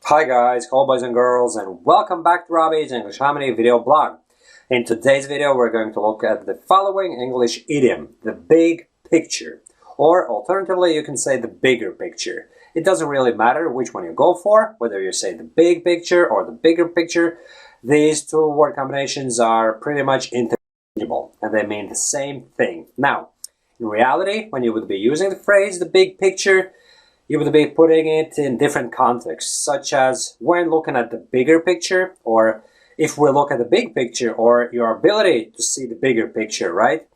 Hi guys, hello boys and girls, and welcome back to Robbie's English Harmony video blog. In today's video we're going to look at the following English idiom, the big picture. Or alternatively you can say the bigger picture. It doesn't really matter which one you go for, whether you say the big picture or the bigger picture. These two word combinations are pretty much interchangeable and they mean the same thing. Now, in reality, when you would be using the phrase the big picture, you would be putting it in different contexts, such as when looking at the bigger picture, or if we look at the big picture, or your ability to see the bigger picture, right?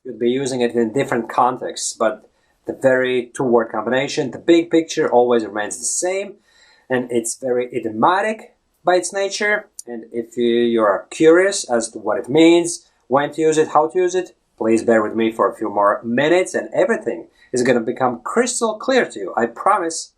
You'd be using it in different contexts, but the very two-word combination, the big picture, always remains the same, and it's very idiomatic by its nature. And if you are curious as to what it means, when to use it, how to use it, please bear with me for a few more minutes and everything is going to become crystal clear to you, I promise.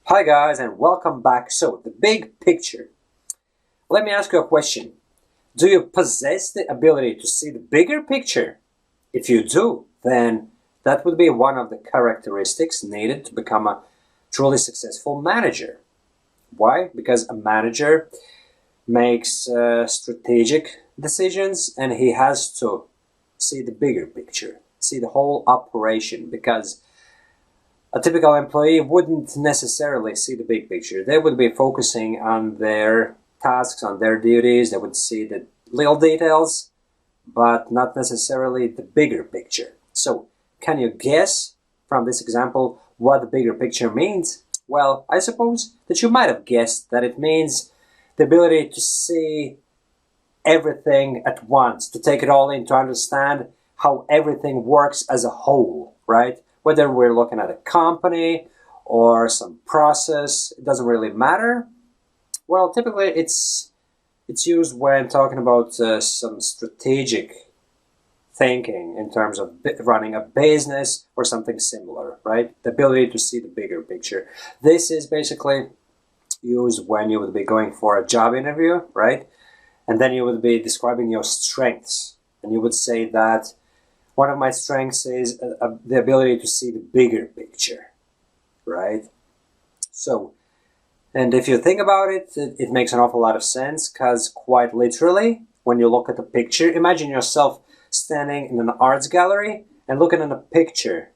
Hi guys and welcome back. So, the big picture. Let me ask you a question. Do you possess the ability to see the bigger picture? If you do, then that would be one of the characteristics needed to become a truly successful manager. Why? Because a manager makes strategic decisions and he has to see the bigger picture, see the whole operation, because a typical employee wouldn't necessarily see the big picture. They would be focusing on their tasks, on their duties. They would see the little details, but not necessarily the bigger picture. So, can you guess from this example what the bigger picture means? Well, I suppose that you might have guessed that it means the ability to see everything at once, to take it all in, to understand how everything works as a whole, right? Whether we're looking at a company or some process, it doesn't really matter. Well, typically it's used when talking about some strategic thinking in terms of running a business or something similar, right? The ability to see the bigger picture. This is basically used when you would be going for a job interview, right? And then you would be describing your strengths. And you would say that one of my strengths is the ability to see the bigger picture, right? So, and if you think about it, it makes an awful lot of sense, because quite literally, when you look at the picture, imagine yourself standing in an arts gallery and looking at a picture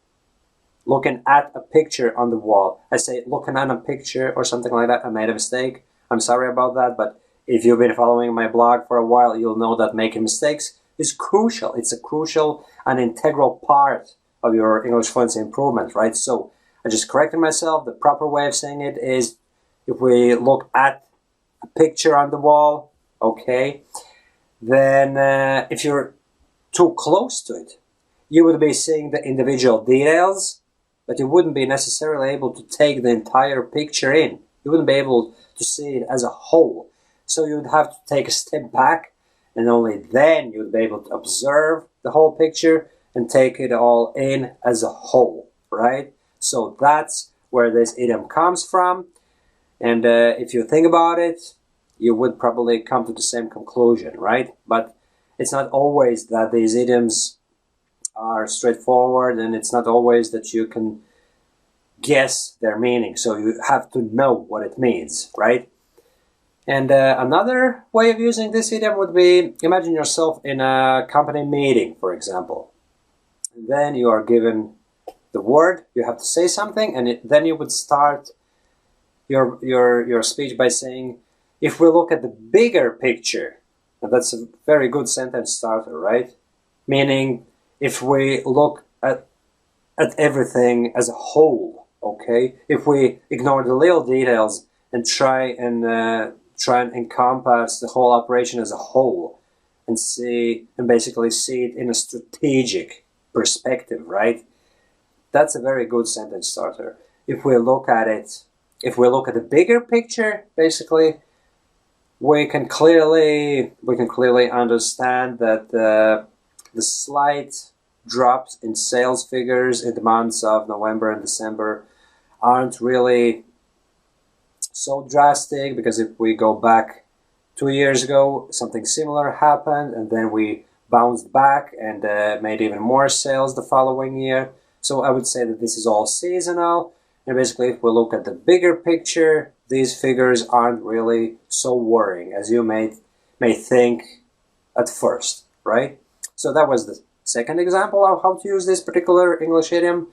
on the wall. I say looking at a picture or something like that. I made a mistake. I'm sorry about that, but if you've been following my blog for a while, you'll know that making mistakes is crucial. It's a crucial and integral part of your English fluency improvement, right? So I just corrected myself. The proper way of saying it is if we look at a picture on the wall, okay, then if you're too close to it, you would be seeing the individual details, but you wouldn't be necessarily able to take the entire picture in. You wouldn't be able to see it as a whole. So you would have to take a step back, and only then you would be able to observe the whole picture and take it all in as a whole, right? So that's where this idiom comes from. And if you think about it, you would probably come to the same conclusion, right? But it's not always that these idioms are straightforward, and it's not always that you can guess their meaning. So you have to know what it means, right? And another way of using this idiom would be, imagine yourself in a company meeting, for example. And then you are given the word, you have to say something, and then you would start your speech by saying, if we look at the bigger picture, and that's a very good sentence starter, right? Meaning, if we look at everything as a whole, okay? If we ignore the little details and try and encompass the whole operation as a whole, and basically see it in a strategic perspective, right? That's a very good sentence starter. If we look at the bigger picture, basically, we can clearly understand that the slight drops in sales figures in the months of November and December aren't really so drastic, because if we go back 2 years ago, something similar happened, and then we bounced back and made even more sales the following year. So I would say that this is all seasonal, and basically if we look at the bigger picture, these figures aren't really so worrying as you may think at first, right? So that was the second example of how to use this particular English idiom.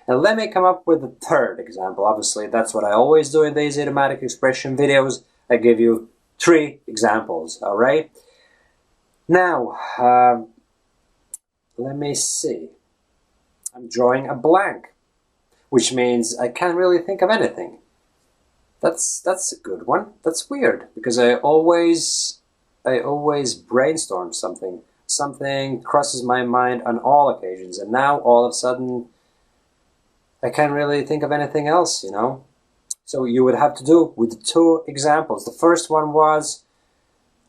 And let me come up with the third example. Obviously, that's what I always do in these idiomatic expression videos. I give you 3 examples, all right? Now, let me see. I'm drawing a blank, which means I can't really think of anything. That's a good one. That's weird, because I always brainstorm something. Something crosses my mind on all occasions, and now all of a sudden I can't really think of anything else, you know? So you would have to do with 2 examples. The first one was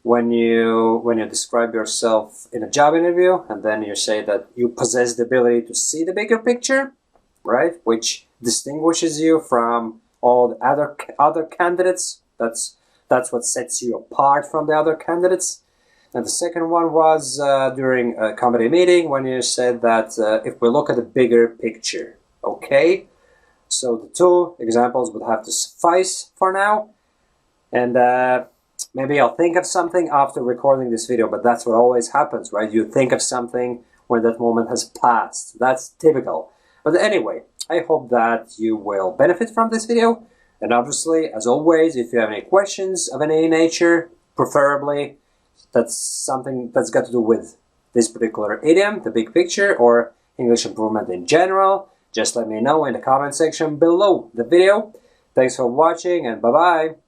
when you describe yourself in a job interview, and then you say that you possess the ability to see the bigger picture, right? Which distinguishes you from all the other candidates. That's what sets you apart from the other candidates. And the second one was during a comedy meeting, when you said that if we look at the bigger picture, okay? So the 2 examples would have to suffice for now. And maybe I'll think of something after recording this video, but that's what always happens, right? You think of something when that moment has passed. That's typical. But anyway, I hope that you will benefit from this video. And obviously, as always, if you have any questions of any nature, preferably that's something that's got to do with this particular idiom, the big picture, or English improvement in general, just let me know in the comment section below the video. Thanks for watching, and bye-bye!